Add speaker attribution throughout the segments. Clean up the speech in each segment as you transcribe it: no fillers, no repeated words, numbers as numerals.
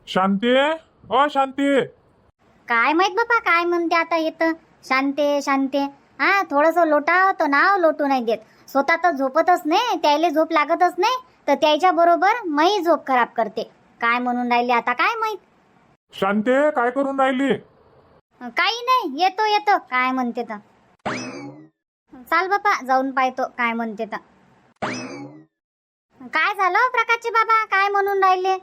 Speaker 1: शांती, शांती.
Speaker 2: काय माहित बापा काय म्हणते आता येतं. शांते शांते, हा थोडस लोटाव तर नाव लोटू नाही देत. स्वतः तर झोपतच नाही, त्याला झोप लागतच नाही, तर त्याच्या बरोबर मी झोप खराब करते. काय म्हणून राहिली आता काय माहित.
Speaker 1: शांती, काय करून राहिली?
Speaker 2: काही नाही, येतो येतो काय म्हणते तर. चाल बापा जाऊन पाहतो काय म्हणते तर. काय झालं प्रकाशचे बाबा, काय म्हणून राहिले?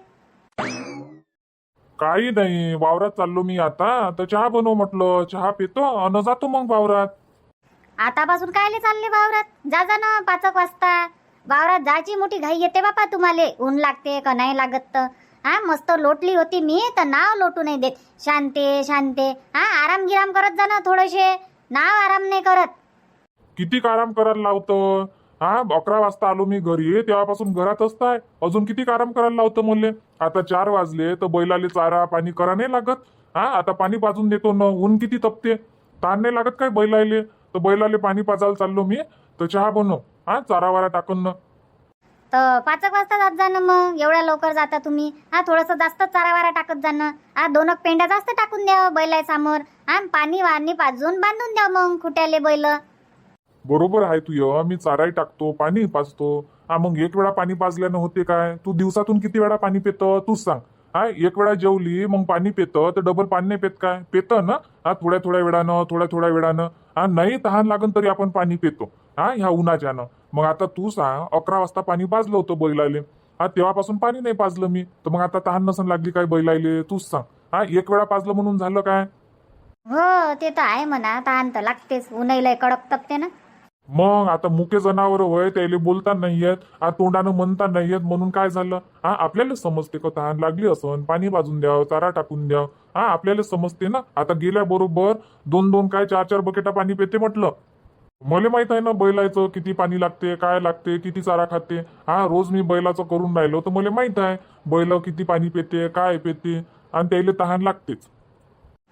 Speaker 1: काही नाही, वावरात चाललो मी आता. तर चहा बनव म्हटलं, चहा पितो अन जातो मग वावरात.
Speaker 2: आतापासून कायले चालले वावरात? जा जा ना 5 वाजता. वावरात जायची मोठी घाई येते बापा तुम्हाला. ऊन लागते का नाही लागत तर. हा मस्त लोटली होती मी तर नाव लोटू नाही देत. शांते शांते, हा आराम गिराम करत जा ना थोडेसे. नाव आराम नाही करत.
Speaker 1: किती आराम करायला लावतं? 11 वाजता आलो मी घरी, तेव्हापासून घरात असताय. अजून किती आराम करायला लावतं मुले? आता 4 वाजले तर बैलाले चारा पाणी करा नाही लागत. आता पाणी पाजून देतो ना. ऊन किती तपते, ताण नाही लागत काय बैलाले? तर बैलाले पाणी पाजायला चाललो मी. तर चहा बनव, चारा वारा टाकून ना.
Speaker 2: तर 5 वाजता जात जा ना मग. एवढ्या लवकर जाता तुम्ही. थोडस जास्त चारावारा टाकत जा ना. 2 पेंड्या जास्त टाकून द्या बैला समोर. पाणी वाणी पाजून बांधून द्या मग खुट्याले बैल.
Speaker 1: बरोबर आहे तू. मी चाराही टाकतो, पाणी पाजतो. मग एक वेळा पाणी पाजल्यानं होते काय? तू दिवसातून किती वेळा पाणी पितं तूच सांग. एक वेळा जेवली मग पाणी पितं तर डबल पाणी नाही पेत काय? पेतं ना. थोड्या थोड्या वेळानं, थोड्या वेळानं. नाही तहान लागन तरी आपण पाणी पितो. ह्या उन्हाच्यानं. मग आता तू सांग, 11 वाजता पाणी पाजलं होतं बैलाले. तेव्हापासून पाणी नाही पाजलं मी. तर मग आता तहान नसन लागली काय बैलाले? तूच सांग. एक वेळा पाजलं म्हणून झालं काय?
Speaker 2: हो ते तर आहे म्हणा. तहान तर लागतेच, उन्हाळी कडक तपते ना.
Speaker 1: मग आता मुके जनावर होय, त्याला बोलता नाही येत, तोंडानं म्हणता नाही येत, म्हणून काय झालं? आपल्याला समजते का तहान लागली असन, पाणी पाजून द्याव, चारा टाकून द्याव. आपल्याला समजते ना. आता गेल्याबरोबर 2-2 काय 4-4 बकेटा पाणी पिते म्हटलं. मला माहित आहे ना बैलाचं किती पाणी लागते, काय लागते, किती चारा खाते. रोज मी बैलाचं करून राहिलो तर मला माहित आहे बैल किती पाणी पिते, काय पिते, आणि त्याला तहान लागतेच.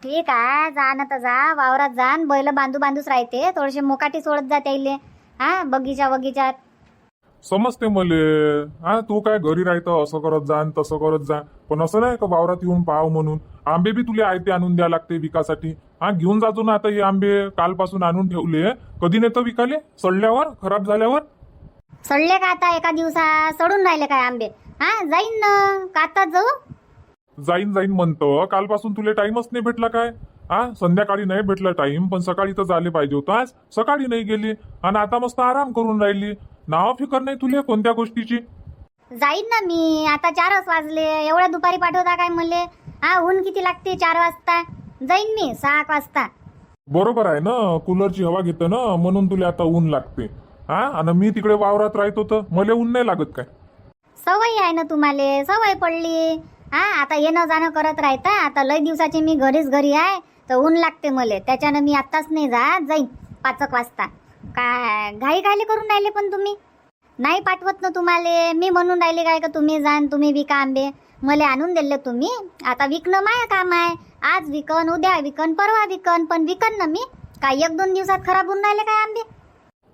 Speaker 2: ठीक आहे, जा ना तर जा वावरात. जा बैल बांधूच राहते. थोडेसे मोकाटी सोडत जा त्याले. बगीच्यात.
Speaker 1: समजते मले. तू काय घरी राहतं असं करत जा तसं करत जा, पण असं नाही का वावरात येऊन पाहाव म्हणून. आंबे बी तुला आयते आणून द्या लागते विकासाठी. घेऊन जातो ना आता हे आंबे कालपासून आणून ठेवले. कधी नेतो विकाले? सडल्यावर, खराब झाल्यावर?
Speaker 2: सडले का आता एका दिवसात? सडून राहिले काय आंबे? जाईन ना का आता जाऊ?
Speaker 1: जाईन म्हणतं. कालपासून तुला टाइमच नाही भेटला काय? संध्याकाळी नाही भेटला टाइम, पण सकाळी तर झाले पाहिजे होतं. आज सकाळी नाही गेली आणि आता मस्त आराम करून राहिली. नाव फिकर नाही तुला कोणत्या गोष्टीची.
Speaker 2: जाईन ना मी. आता 4 वाजले. एवढ्या दुपारी पाठवता काय मले? ऊन किती लागते 4 वाजता. जाईन मी 6 वाजता.
Speaker 1: बरोबर आहे ना, कूलरची हवा घेतं ना, म्हणून तुला आता ऊन लागते. आणि मी तिकडे वावरात राहतो तर मला ऊन नाही लागत काय?
Speaker 2: सवय आहे ना तुम्हाला, सवय पडली. आता येणं जाणं करत राहता. आता लय दिवसाची मी घरी आहे तर ऊन लागते मले. त्याच्यानं मी आत्ताच नाही जाईन 5 वाजता. काय घाई करून राहिले पण तुम्ही? नाही पाठवत ना तुम्हाला. मी म्हणून राहिले काय का तुम्ही जाण, तुम्ही विका आंबे. मला आणून दिले तुम्ही. आता विकणं माय काम आहे. आज विकन, उद्या विकन, परवा विकन, पण विकन ना मी. काय 1-2 दिवसात खराब होऊन राहिले काय आंबे?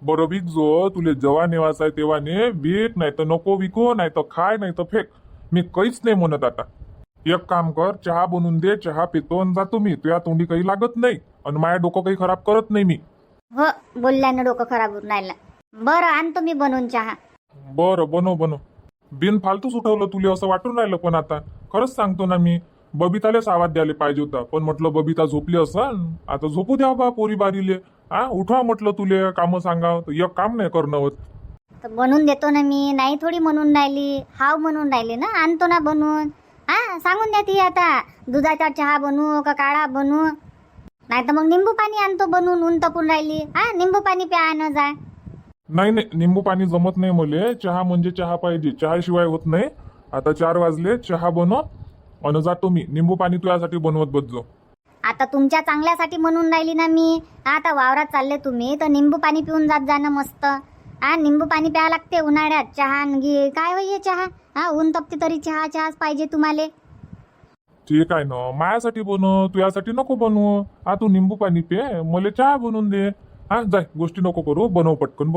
Speaker 1: बरं विक जो. तुले जेव्हा नेवायचं आहे तेव्हा ने. विक, नाही तर नको विकू, नाही तर खाय, नाही तर फेक. मी काहीच नाही म्हणत आता. एक काम कर, चहा बनवून दे, चहा पितो आणि जातो मी. तुझ्या तोंडी काही लागत नाही आणि माझ्या डोकं काही खराब करत नाही मी.
Speaker 2: हो, बोलल्यानं डोकं खराब होऊन राहिलं. बरं आणतो मी बनवून चहा.
Speaker 1: बरं बनव. बिन फालतूच उठवलं तुला असं वाटून राहिलं, पण आता खरंच सांगतो ना मी. बबितालाच आवाज द्यायला पाहिजे होता, पण म्हटलं बबिता झोपली असन. आता झोपू द्या बा पोरी बारीले. उठवा म्हटलं तुले कामं सांगाव तर एक काम नाही करणं होत.
Speaker 2: तर बनवून देतो ना मी. नाही थोडी म्हणून राहिली, हाव म्हणून राहिली ना. आणतो ना बनवून. सांगून द्या ती आता. दुधाचा चहा बनवू का काळा बनवू? नाही तर मग निंबू पाणी आणतो बनवून. ऊन तपून राहिली. निंबू पाणी प्या न जा.
Speaker 1: नाही निंबू पाणी जमत नाही मले. चहा म्हणजे चहा पाहिजे, चहाशिवाय होत नाही. आता 4 वाजले, चहा बनव आणि जातो मी. निंबू पाणी तुझ्यासाठी बनवत बसजो.
Speaker 2: आता तुमच्या चांगल्यासाठी म्हणून राहिली ना मी. आता वावरात चालले तुम्ही तर निंबू पाणी पिऊन जात जा ना मस्त. निंबू पाणी प्यावं लागते उन्हाळ्यात. चहा घे काय होईये चहा. ऊन तपते तरी चहाच पाहिजे तुम्हाला.
Speaker 1: ठीक आहे ना, माझ्यासाठी बनव, तुझ्यासाठी नको बनवू. तू निंबू पाणी पे, मला चहा बनवून दे. जाय, गोष्टी नको करू, बनव पटकन.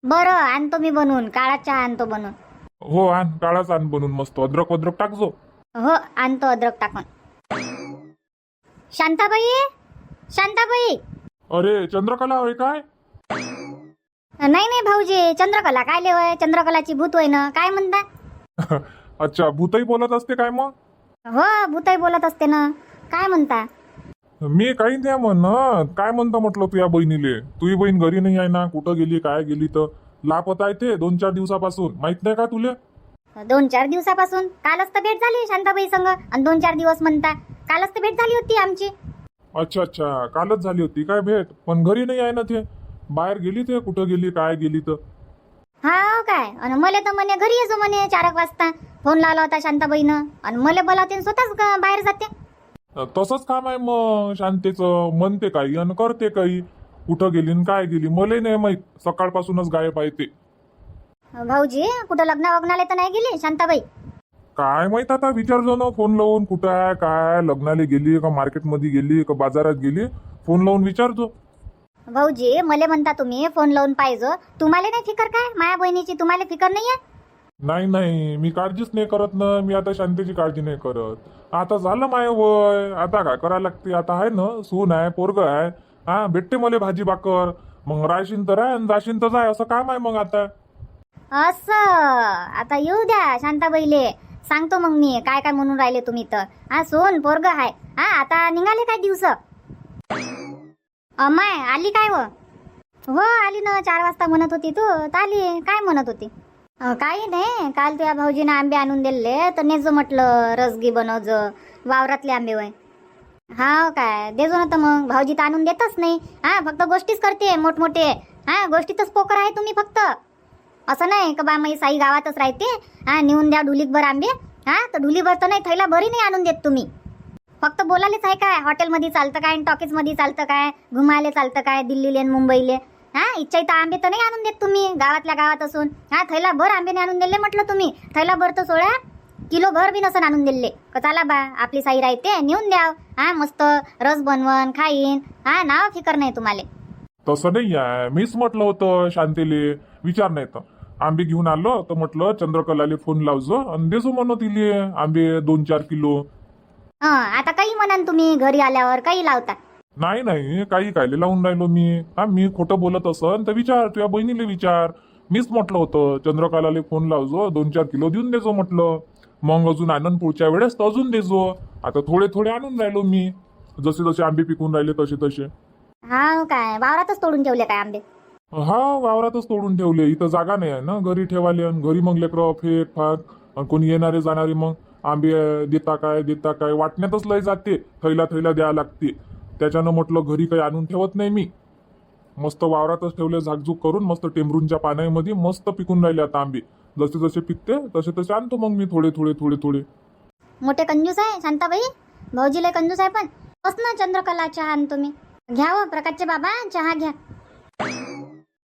Speaker 2: बरं आणतो मी बनवून. काळा चहा आणतो बनवून.
Speaker 1: हो, काळाच आण बनवून मस्त. अद्रक टाकजो.
Speaker 2: हो आणतो अद्रक टाकून. शांताबाई, शांताबाई.
Speaker 1: अरे चंद्रकला होय काय?
Speaker 2: नाही नाही भाऊजी, चंद्रकला काय होय? चंद्रकलाची भूत होय ना, काय म्हणता?
Speaker 1: अच्छा, भूतही बोलत असते काय मग?
Speaker 2: हो भूताई बोलत असते ना, काय म्हणता?
Speaker 1: मी काही नाही म्हणत. काय म्हणता म्हटलं तुझ्या बहिणीले? तुझी बहीण घरी नाही आहे ना? कुठं गेली काय गेली? तर लापता आहे ते 2-4 दिवसापासून, माहित नाही का तुले?
Speaker 2: 2-4 दिवसापासून? कालच तर भेट झाली शांताबाई संग, आणि 2-4 दिवस म्हणता? कालच तर भेट झाली होती आमची.
Speaker 1: अच्छा अच्छा, कालच झाली होती काय भेट? पण घरी नाही आहे ना ते, बाहेर गेली ते. कुठं गेली काय गेली तर?
Speaker 2: हा काय? आणि मला तर म्हणे घरी येजो म्हणे 4 वाजता. फोन लावला होता शांताबाईनं, आणि मला बोलावते स्वतःच बाहेर जाते.
Speaker 1: तसंच काम आहे मग शांतीचं. म्हणते काही आणि करते काही. कुठं गेली आणि काय गेली मला नाही माहित. सकाळपासूनच गायब आहे ते.
Speaker 2: भाऊजी कुठं लग्न वग्नाला तर नाही गेली शांताबाई?
Speaker 1: काय माहित आता, विचारજો ना फोन लावून. कुठं आहे काय, लग्नाला गेली का मार्केटमध्ये गेली का बाजारात गेली? फोन लावून विचारજો.
Speaker 2: भाऊजी मला म्हणता तुम्ही फोन लावून पाहिजे, तुम्हाला नाही फिकर काय माया बहिणीची? तुम्हाला फिकर नाही आहे?
Speaker 1: नाही नाही, मी काळजीच नाही करत ना. मी आता शांतीची काळजी नाही करत. आता झालं माय वय, आता काय करायला लागते? आता आहे ना, सून आहे, पोरग आहे. हा भेटते मला भाजी भाकर. मग रायशीन तर आहे, जाशीन तर जाय, असं काम आहे मग आता.
Speaker 2: असं आता येऊ द्या शांताबाईले, सांगतो मग मी काय काय म्हणून राहिले तुम्ही तर. हा सोन पोरग आहे. हा आता निघाले काय दिवस? अमाय आली काय हो आली ना, 4 वाजता म्हणत होती तू तर आली. काय म्हणत होती? काही नाही, काल तुझ्या भाऊजीनं आंबे आणून दिले तर नेजो म्हटलं, रसगी बनवजो. वावरातले आंबे होय. हा काय देजो ना. तर मग भाऊजी तर आणून देतच नाही. हा फक्त गोष्टीच करते मोठमोठे. हा गोष्टीतच पोकर आहे तुम्ही फक्त. असं नाही का बा माझी साई गावातच राहते, हा नेऊन द्या ढुलीभर आंबे. हा तर ढुलीभर तर नाही, थैला भरी नाही आणून देत तुम्ही. फक्त बोलायलेच आहे काय? हॉटेलमध्ये चालतं काय, टॉकीजमध्ये चालतं काय, घुमायला चालतं काय, दिल्लीले मुंबईले? हा इच्छा इथं आंबे तर नाही आणून देत तुम्ही, गावातल्या गावात असून. हा थैला भर आंबे नाही आणून दिले म्हटलं तुम्ही. थैला भर तर 16 किलो भर बी नसन आणून दिले. चला बा आपली साई राहते, नेऊन द्याव. हा मस्त रस बनवून खाईन. हा नाव फिकर नाही तुम्हाला.
Speaker 1: तसं नाही आहे, मीच म्हटलं होतं शांतीले. विचार नाही तर आंबे घेऊन आलो तर म्हटलं चंद्रकलाले फोन लावजो आणि देजो म्हणून तिले आंबे 2-4 किलो.
Speaker 2: आता काही म्हणान तुम्ही घरी आल्यावर काही लावता?
Speaker 1: नाही नाही, काही कायले लावून राहिलो मी? हा मी खोटं बोलत असन तर विचार, तुझ्या बहिणीले विचार. मीच म्हटलं होतं चंद्रकलाले फोन लावजो, 2-4 किलो देऊन देजो म्हटलं. मग अजून आनंद पुढच्या वेळेस तर अजून देजो. आता थोडे थोडे आणून राहिलो मी, जसे जसे आंबे पिकून राहिले तसे तसे.
Speaker 2: हा काय वावरातच तोडून ठेवले काय आंबे?
Speaker 1: हा वावरातच तोडून ठेवले. इथं जागा नाही आहे ना घरी ठेवाले. आणि घरी मग लेकरं फेक फाक, आणि कोणी येणारे जाणारे मग आंबे देता काय वाटण्यातच लय जाते. थैला थैला द्यावं लागते. त्याच्यानं म्हटलं घरी काही आणून ठेवत नाही मी. मस्त वावरातच ठेवले झाकझूक करून, मस्त टेंबरूनच्या पाण्यामध्ये मस्त पिकून राहिले आता आंबे. जसे जसे पिकते तसे तसे आणतो मग मी थोडे थोडे थोडे थोडे.
Speaker 2: मोठे कंजूस आहे शांताबाई. भाऊजीला कंजूस आहे. पण बस ना चंद्रकला चहा आणतो मी. घ्या हो प्रकाशचे बाबा चहा घ्या.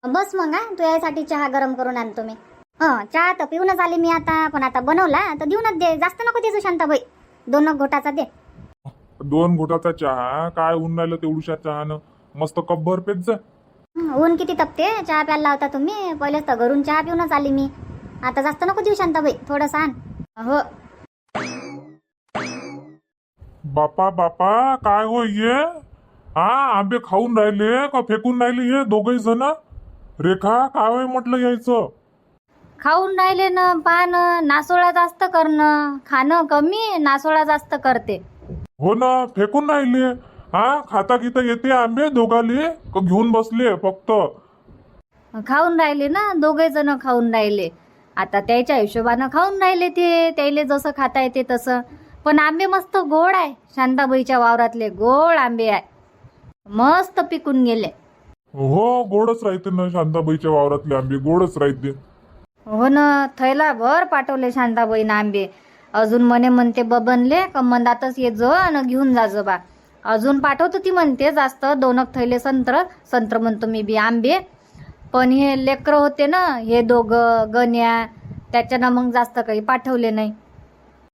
Speaker 2: बस मग हा तुझ्यासाठी चहा गरम करून आणतो मी. चहा तर पिऊनच आली मी आता, पण आता बनवला तर देऊनच दे. जास्त नको देसू शांताबाई, 2 घोटाचा दे.
Speaker 1: 2 घोटाचा चहा काय ऊन राहिलं तेवढ्या चहानं? मस्त कपभर पेत जा.
Speaker 2: ऊन किती तपते, चहा प्यायला लावता तुम्ही? पहिलेच तर घरून चहा पिऊनच आली मी. आता जास्त नको देऊ शांताबाई, थोडं आण. हो
Speaker 1: बापा बापा काय हो ये? हा आंबे खाऊन राहिले का फेकून राहिले हे दोघही जण? रेखा काय होय म्हटलं यायचं?
Speaker 3: खाऊन राहिले ना. पान नासोळा जास्त करणं, खाणं कमी, नासोळा जास्त करते.
Speaker 1: हो ना, फेकून राहिले. हा खाता गीता येते आंबे दोघाले का घेऊन बसले फक्त?
Speaker 3: खाऊन राहिले ना, दोघे जण खाऊन राहिले. आता त्याच्या हिशोबानं खाऊन राहिले ते, त्याले जसं खाता येते तसं. पण आंबे मस्त गोड आहे. शांताबाईच्या वावरातले गोड आंबे आहे, मस्त पिकून गेले.
Speaker 1: हो गोडच राहते ना, शांताबाईच्या वावरातले आंबे गोडच राहते.
Speaker 3: हो ना, थैला भर पाठवले शांताबाईनं आंबे. अजून म्हणते बबनले का मंदातच ये जो आणि घेऊन जाजो बा. अजून पाठवतो ती म्हणते जास्त, 2 थैले संत्र म्हणतो मी बी आंबे. पण हे लेकरं होते ना हे दोघं गण्या, त्याच्यानं मग जास्त काही पाठवले नाही.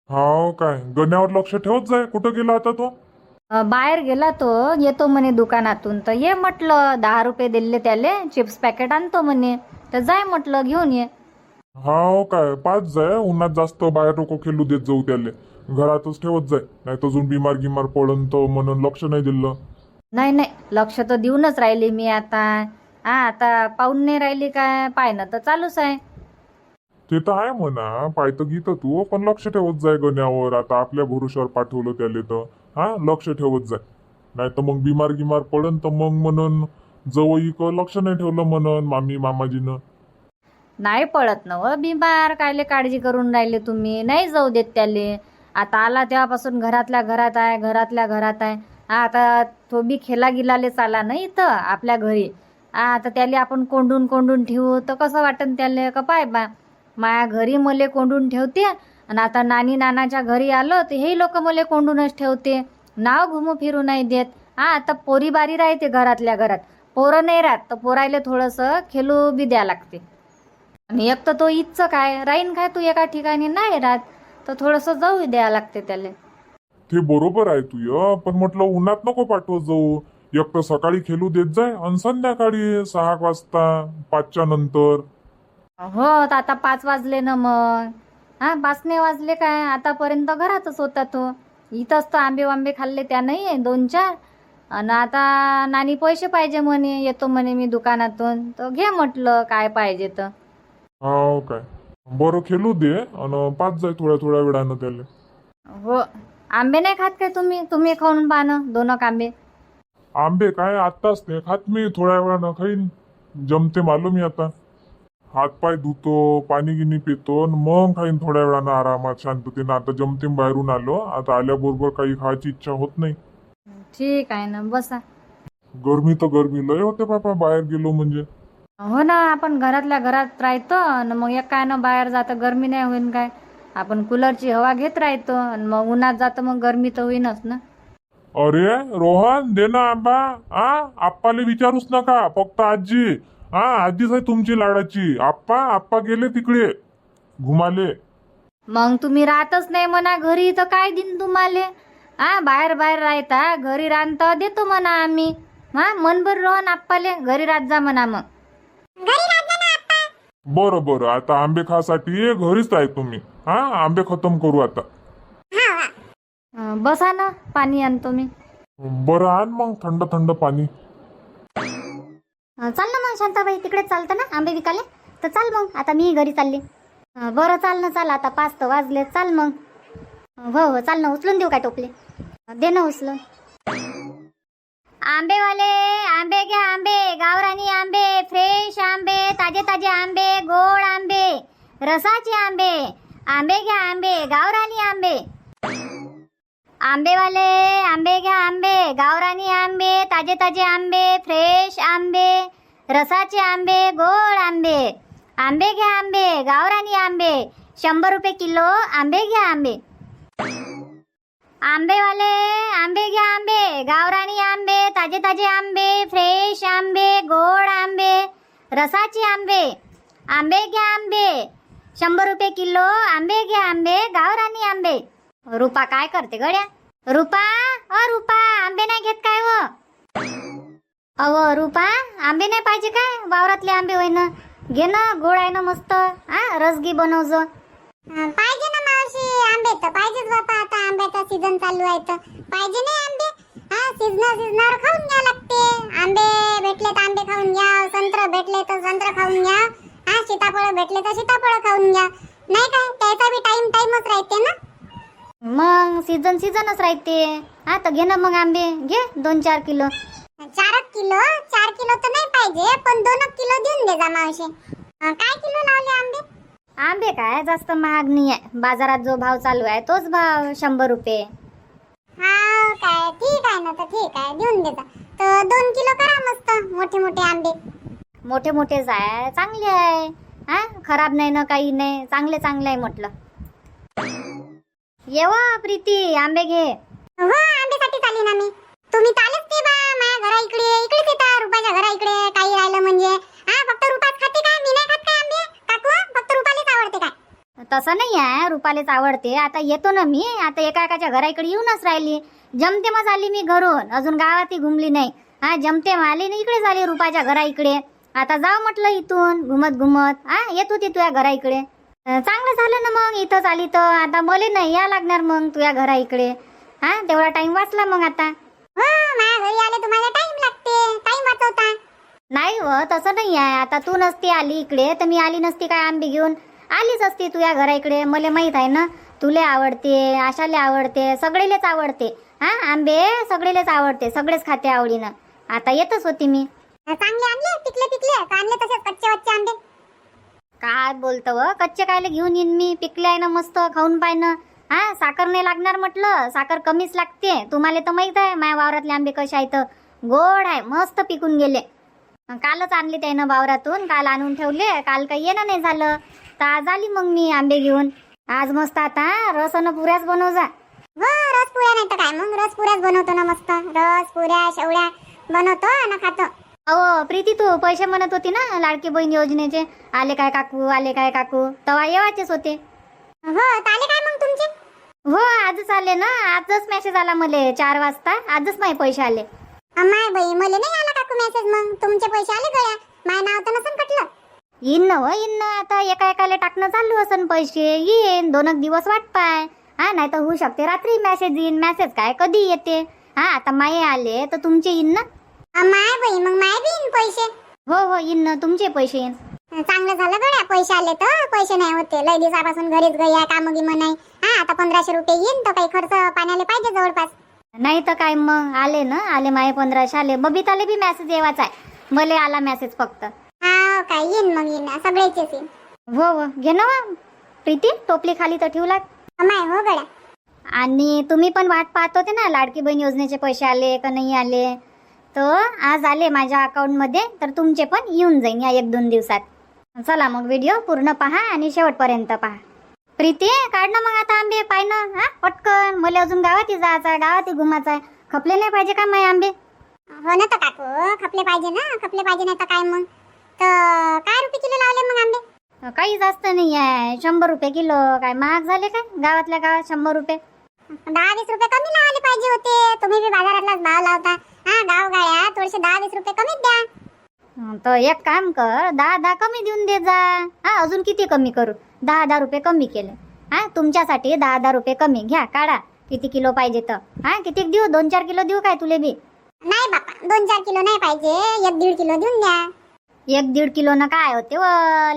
Speaker 1: हो काय, गण्यावर लक्ष ठेवत जाय. कुठं गेला आता तो?
Speaker 3: बाहेर गेला तो, येतो म्हणे दुकानातून. तर ये म्हटलं, 10 रुपये दिले त्याले, चिप्स पॅकेट आणतो म्हणे. तर जाय म्हटलं घेऊन ये.
Speaker 1: हो काय, पाच जाय. उन्हात जास्त बाहेर नको खेळू देत जाऊ त्याले. घरातच ठेवत जाय, नाही तर अजून बिमार गिमार पडन तर म्हणून लक्ष नाही दिलं.
Speaker 3: नाही नाही, लक्ष तर देऊनच राहिली मी आता. आता पाहून नाही राहिली काय, पाहणं तर चालूच आहे.
Speaker 1: ते तर आहे म्हणा, पायतं गीत तू, पण लक्ष ठेवत जाय गण्यावर. आता आपल्या भरोश्यावर पाठवलं त्याले तर लक्ष ठेवत जाय, नाही तर मग बिमार गिमार पडन तर मग म्हणून जवळ लक्ष नाही ठेवलं म्हणून मामी मामाजीनं.
Speaker 3: नाही पडत ना व बिमार, कायले काळजी करून राहिले तुम्ही. नाही जाऊ देत त्याले. आता आला तेव्हापासून घरातल्या घरात आहे, घरातल्या घरात आहे. आता तो बी खेळा गिलाले चाला ना इथं आपल्या घरी. आता त्याले आपण कोंडून कोंडून ठेवू तर कसं वाटन त्याले? का पाय बा, माया घरी मले कोंडून ठेवते आणि आता नानी नानाच्या घरी आलो तर हे लोक मले कोंडूनच ठेवते, नाव घुमू फिरू नाही देत. आता पोरी बारी राहते घरातल्या घरात, पोरं नाही राहत तर पोरायले थोडंसं खेळू बी द्या लागते. आणि एक तर तो इथचं काय राहीन काय, तू एका ठिकाणी नाही राहत तर थोडंसं जाऊ द्या लागते त्याले.
Speaker 1: ते बरोबर आहे तुय, पण म्हटलं उन्हात नको पाठवत जाऊ. एक तर सकाळी खेळू देत जाय आणि संध्याकाळी 6 वाजता 5च्या नंतर.
Speaker 3: हो, तर आता 5 वाजले ना मग. 5 नाही वाजले काय, आतापर्यंत घरातच होता तो. इथंच तर आंबे वांबे खाल्ले त्या नाही 2-4. आणि आता नानी पैसे पाहिजे म्हणे, येतो म्हणे मी दुकानातून, तर घे म्हटलं काय पाहिजे तर.
Speaker 1: हो काय, बरं खेळू दे आणि पाच जाय थोड्या थोड्या वेळानं त्याले.
Speaker 3: हो, आंबे नाही खात काय तुम्ही? तुम्ही खाऊन पाहणं 2 आंबे.
Speaker 1: आंबे काय आत्ताच नाही खात मी, थोड्या वेळानं खाईन. जमते मालो मी आता. हात पाय धुतो, पाणी गिनी पितो आणि मग खाईन थोड्या वेळानं आरामात शांततेनं. आता जमते बाहेरून आलो, आता आल्याबरोबर काही खायची इच्छा होत नाही.
Speaker 3: ठीक आहे ना, बसा.
Speaker 1: गरमी तर गरमी लय होते बाबा बाहेर गेलो म्हणजे.
Speaker 3: हो ना, आपण घरातल्या घरात राहतो आणि मग एक काय ना बाहेर जातं गरमी नाही होईन काय. आपण कूलरची हवा घेत राहतो आणि मग उन्हात जातं मग गरमी तर होईनच ना.
Speaker 1: अरे रोहन, दे ना आंबा. आप्पाले विचारूच नका, फक्त आजी. आजीच आहे तुमची लाडाची. आप्पा गेले तिकडे घुमाले.
Speaker 3: मग तुम्ही राहतच नाही म्हणा घरी, तर काय देईन तुम्हाला? बाहेर बाहेर राहता, घरी राहता देतो म्हणा आम्ही. मनभर रोहन आप्पाले घरी राहत जा म्हणा मग.
Speaker 1: बरं आता आंबे खासाठी घरीच आहे तुम्ही. आंबे खतम करू आता.
Speaker 3: बसा ना, पाणी आणतो मी.
Speaker 1: बरं आण मग थंड थंड पाणी.
Speaker 2: चाल ना मग शांताबाई, तिकडेच चालतं ना आंबे विकाले, तर चाल मग. आता मी घरी चालली. बरं चाल ना, चाल. आता 5 तर वाजले, चाल मग. हो चाल ना. उचलून देऊ काय टोपले? दे ना उचलून. आंबेवाले आंबे घ्या, आंबे गावरानी आंबे, फ्रेश आंबे, ताजे ताजे आंबे, गोड आंबे, रसाचे आंबे. आंबे घ्या, आंबे गावरानी आंबे. आंबेवाले आंबे घ्या, आंबे गावरानी आंबे, ताजे ताजे आंबे, फ्रेश आंबे, रसाचे आंबे, गोड आंबे. आंबे घ्या, आंबे गावरानी आंबे. 100 रुपये किलो आंबे घ्या, आंबे. आंबेवाले आंबे घ्या, आंबे गावरानी आंबे, ताजे ताजे आंबे, फ्रेश आंबे, गोड आंबे, रसाचे आंबे. आंबे घ्या, आंबे 100 रुपये किलो आंबे घ्या, आंबे गावरानी आंबे. रुपा काय करते गड्या? रुपा, रुपा आंबे नाही घेत काय व? रुपा आंबे नाही पाहिजे काय? वावरातले आंबे होय ना, घे ना, गोड आहे ना मस्त. रसगी बनवजो.
Speaker 4: पाहिजे ना मावशी, आंबे तर पाहिजेच बापा. आता आंब्याचा सीझन चालू आहे तर पाहिजे नाही आंबे. सीझनर खाऊन घ्या लागते. आंबे भेटले तर आंबे खाऊन घ्या, संत्र भेटले तर संत्र खाऊन घ्या, सीताफळ भेटले तर सीताफळ खाऊन घ्या. नाही काय, त्याचा बी टाइमच राहते ना.
Speaker 2: मग सीझनच राहते. तर घे ना मग आंबे, घे 2-4 किलो.
Speaker 4: 4 किलो तर नाही पाहिजे, पण 2 किलो देऊन दे जा मावशी. काय किलो लावले आंबे?
Speaker 2: आंबे काय जास्त महाग नाही आहे. बाजारात जो भाव चालू आहे तोच भाव 100 रुपये.
Speaker 4: काय, ठीक आहे ना, तर ठीक आहे, देऊन देता. तर 2 किलो करा मस्त मोठे मोठे आंबे.
Speaker 2: मोठे मोठेच आहे, चांगले आहे. खराब नाही ना, काही नाही, चांगले आहे म्हटलं. येवा प्रीती, आंबे घे.
Speaker 4: हो, आंबेसाठी चालली ना मी. तुम्ही चालत ते बा माझ्या घरा इकडेच येता, रुपाच्या घरा इकडे. काही राहिलं म्हणजे फक्त रुपाच खाते काय? मी नाही खात काय आंबे काकू? फक्त रुपालेच आवडते काय?
Speaker 2: तसं नाही आहे, रुपालेच आवडते. आता येतो ना मी. आता एकाच्या घरा इकडे येऊनच राहिली. जमते मग आली मी घरून, अजून गावातही घुमली नाही. जमते मग आली ना, इकडे झाली रुपाच्या घरा इकडे. आता जाऊ म्हटलं इथून घुमत येत होती तुझ्या घरा इकडे. चांगलं झालं ना मग इथंच आली तर. आता मला नाही या लागणार मग तुझ्या घरा इकडे. हा तेवढा टाइम वाचला मग आता.
Speaker 4: हो माझ्या घरी आले तुम्हाला टाइम लागते, टाइम वाचवता.
Speaker 2: नाही व तसं नाही आहे. आता तू नसती आली इकडे तर मी आली नसती काय आंबे घेऊन. आलीच असती तुझ्या घरा इकडे. मला माहित आहे ना तुले आवडते, आशाले आवडते, सगळेलेच आवडते. हा आंबे सगळेलेच आवडते, सगळेच खाते आवडीनं. आता येतच होती मी.
Speaker 4: चांगले आणले पिकले पिकले का आणले तसेच कच्चे वच्चे आंबे?
Speaker 2: काय बोलतो व कच्चे कायले घेऊन येईन मी. पिकले आहे ना मस्त, खाऊन पाय ना. हा साखर नाही लागणार म्हटलं. साखर कमीच लागते. तुम्हाला तर माहित आहे माझ्या वावरातले आंबे कसे आहेत. गोड आहे, मस्त पिकून गेले. कालच आणले त्यानं वावरातून. काल आणून ठेवले. काल काही येणं नाही झालं तर आज आली मग मी आंबे घेऊन. आज मस्त आता रस अन पुऱ्याच बनव जा.
Speaker 4: हो रस पुऱ्या नाही तर काय मग, रस पुऱ्याच बनवतो ना मस्त. रस पुऱ्या शेवड्या बनवतो आणि खातो.
Speaker 2: अहो प्रीती तू पैसे म्हणत होती ना लाडकी बहीण योजनेचे. आले काय काकू, आले काय काकू. तेव्हा येवाचेच होते.
Speaker 4: हो तर आले काय मग तुमचे?
Speaker 2: हो आजच आले ना. आजच मेसेज आला मले 4 वाजता. आजच माझे पैसे आले.
Speaker 4: माय बाई मला नाही आला काकू मेसेज. मग तुमचे पैसे आले गया. माय नाव तर नसन कटलं.
Speaker 2: येईन ना व येईन ना. आता एका एकाला टाकणं चालू असन पैसे. येईन 2 दिवस वाट पाय. हा नाही तर होऊ शकते रात्री मेसेज येईन. मेसेज काय कधी येते. हा आता माये आले तर तुमचे येईन ना.
Speaker 4: माय बाई मग माय बी येईन पैसे.
Speaker 2: हो हो येईन ना तुमचे पैसे येईन.
Speaker 4: चांगलं झालं गड्या पैसे आले तर. पैसे नाही होते लय दिवसापासून घरीच गई आहे, काम गिम नाही. हा आता 1500 रुपये येईन तर काही खर्च पाण्याला पाहिजे जवळपास.
Speaker 2: नाही तर काय मग आले ना. आले माये 1500 आले. बबिताले बी मेसेज येवाचा आहे. मले आला मेसेज फक्त.
Speaker 4: हा काय येईन मग येईन सगळ्याचेच येईन.
Speaker 2: हो हो घे ना व. प्रीती टोपली खाली तर ठेवू लाग.
Speaker 4: माय हो गड्या.
Speaker 2: आणि तुम्ही पण वाट पाहत होते ना लाडकी बहीण योजनेचे पैसे आले का नाही आले. तर आज आले माझ्या अकाउंटमध्ये. तर तुमचे पण येऊन जाईन या 1-2 दिवसात. चला मग व्हिडिओ पूर्ण पहा आणि शेवटपर्यंत पहा. प्रीती काढ ना मग आता आंबे. पाय ना हा पटकन. मला अजून गावातही जायचं आहे, गावातही घुमायचं आहे. खपले नाही पाहिजे का माझे आंबे.
Speaker 4: हो ना तर काकू खपले पाहिजे ना. खपले पाहिजे नाही तर काय मग. तर काय रुपये किलो लावले मग आंबे?
Speaker 2: काही जास्त नाही आहे. 100 रुपये किलो. काय महाग झाले काय गावातल्या गावात 100 रुपये.
Speaker 4: 10-20 रुपये कमी लावले पाहिजे होते. तुम्ही बी बाजारातलाच भाव लावता. हा गाव गाड्या थोडेसे 10-20 रुपये कमीच द्या.
Speaker 2: तर एक काम कर 10 कमी देऊन दे जा. हा अजून किती कमी करू. 10 रुपये कमी केले. हा तुमच्यासाठी 10 रुपये कमी. घ्या काढा किती किलो पाहिजे तर. हा किती देऊ. 2-4 किलो देऊ काय तुले बी.
Speaker 4: नाही बापा 2-4 किलो नाही पाहिजे. 1-1.5 किलो देऊन द्या.
Speaker 2: 1-1.5 किलो ना काय होते व.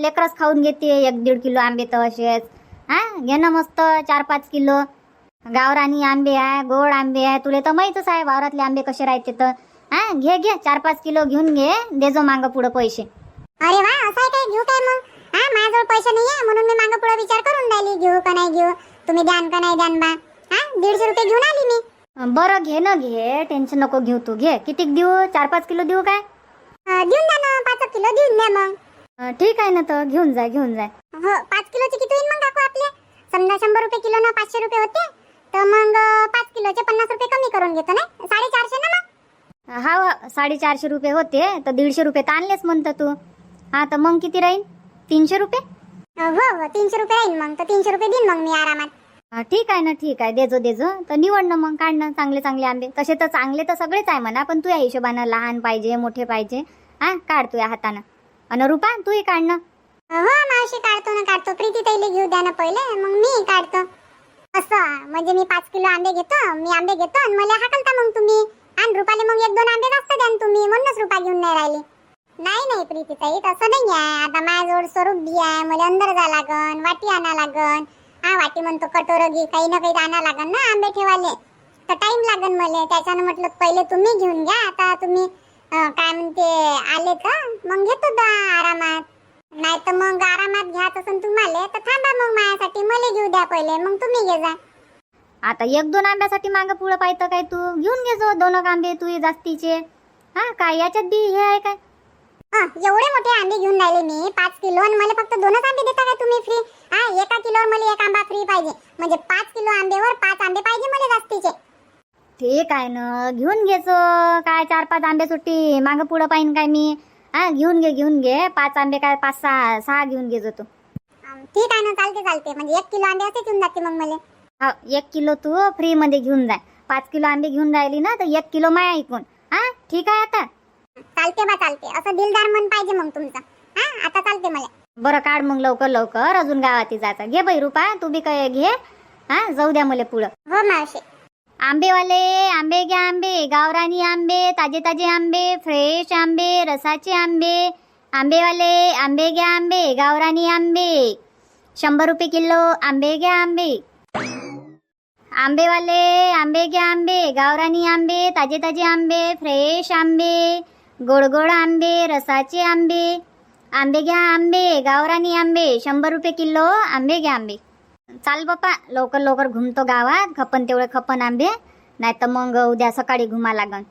Speaker 2: लेकरच खाऊन घेते 1-1.5 किलो आंबे तर असेच. हा घे ना मस्त 4-5 किलो. गावरानी आंबे आहे, गोड आंबे आहे. तुले तर माहीतच आहे वावरातले आंबे कसे राहते तर. हा घे 4-5 किलो घेऊन घे. देजो मांग पुढं पैसे.
Speaker 4: अरे वा असं आहे काय? घेऊ काय मग? हा माझ्याजवळ पैसे नाही आहे म्हणून मी मागं पुढे विचार करून राहिली घेऊ का नाही घेऊ. तुम्ही द्यान का नाही द्यान बा. हा 150 रुपये घेऊन आली मी.
Speaker 2: बरं घे ना घे. टेन्शन नको घेऊ तू. घे किती देऊ. 4-5 किलो देऊ काय.
Speaker 4: देऊन द्या ना 5 किलो देऊन द्या मग.
Speaker 2: ठीक आहे ना तर घेऊन जाय घेऊन जाय.
Speaker 4: हो 5 किलोचे किती होईल मग काकू आपले? समजा 100 रुपये किलो ना 500 रुपये होते तर मग 5 किलोचे 50 रुपये कमी करून घेतो ना. 450 ना मग.
Speaker 2: हा 450 रुपये होते तर 150 रुपये तर आणलेच म्हणतं तू. हा तर मग किती राहील. 300 रुपये.
Speaker 4: हो 300 रुपये राहील मग. तर 300 रुपये देईन मग मी आरामात.
Speaker 2: ठीक आहे ना ठीक आहे. देजो देजो. तर निवड ना मग. काढ ना चांगले चांगले आंबे. तसे तर चांगले तर सगळेच आहे म्हणा. पण तू या हिशोबानं लहान पाहिजे मोठे पाहिजे. हा काढ तू या हातानं. अन रुपा तूही काढ ना.
Speaker 4: हो मावशी काढतो ना काढतो. प्रीती ताईला घेऊ द्या ना पहिले मग मी काढतो. असं म्हणजे मी 5 किलो आंबे घेतो. मी आंबे घेतो आणि मला हाकलता मग तुम्ही. आणि रुपाले मग 1-2 आंबे जास्त द्या तुम्ही. म्हणूनच रुपा घेऊन नाही राहिली. नाही प्रीती ताई तसं नाही आहे. आता माझ्याजवळ स्वरूप बी आहे. मला अंदर जा लागन. वाटी आणा लागन. हा वाटी म्हणतो कटोरं घे. काही ना काही आणा लागन ना आंबे ठेवाले. तर टाइम लागन मला. त्याच्यानं म्हटलं पहिले तुम्ही घेऊन घ्या. आता तुम्ही काय म्हणते आले तर मग घेतो आरामात. नाही तर मग आरामात घ्याच असेल तुम्हाला तर थांबा मग माझ्यासाठी. मला घेऊ द्या पहिले मग तुम्ही घे जा.
Speaker 2: आता 1-2 आंब्यासाठी मागं पुढं पाहिजे काय तू. घेऊन घे जो 2 आंबे तू जास्तीचे. हा काय याच्यात बी हे आहे काय.
Speaker 4: एवढे मोठे आंबे घेऊन राहिले मी 5 किलो आणि मला फक्त 2च आंबे देता काय तुम्ही फ्री. हा 1 किलोवर मला 1 आंबा फ्री पाहिजे. म्हणजे 5 किलो आंबेवर 5 आंबे पाहिजे मला जास्तीचे.
Speaker 2: ठीक आहे ना घेऊन घेचो. काय 4-5 आंबे सुट्टी मागं पुढं पाहिन काय मी. हा घेऊन घे 5 आंबे काय 5-6 घेऊन घे जो तू.
Speaker 4: ठीक आहे ना चालते. म्हणजे 1 किलो आंबे असे घेऊन जाते मग मला.
Speaker 2: हा 1 किलो तू फ्री मध्ये घेऊन जाय. 5 किलो आंबे घेऊन राहिली ना तर 1 किलो माया ऐकून. हा ठीक आहे आता.
Speaker 4: चालते. असं दिलदार मन पाहिजे मग तुमचं. हा आता चालते मला.
Speaker 2: बरं काढ मग लवकर लवकर, अजून गावात जायचं. घे बाई रुपा, तू बी काय घे. हा जाऊ द्या मला पुढं.
Speaker 4: हो मावशी.
Speaker 2: आंबेवाले आंबे घ्या, आंबे गावरानी आंबे, ताजे ताजे आंबे, फ्रेश आंबे, रसाचे आंबे. आंबेवाले आंबे घ्या, आंबे गावरानी आंबे, 100 रुपये किलो. आंबे घ्या आंबे. आंबेवाले आंबे घ्या, आंबे गावरानी आंबे, ताजे ताजे आंबे, फ्रेश आंबे, गोड गोड आंबे, रसाचे आंबे. आंबे घ्या, आंबे गावरानी आंबे, 100 रुपये किलो. आंबे घ्या आंबे. चाल बापा, लवकर लवकर घुमतो गावात. खपन तेवढे खपन आंबे, नाही तर मग उद्या सकाळी घुमा लागन.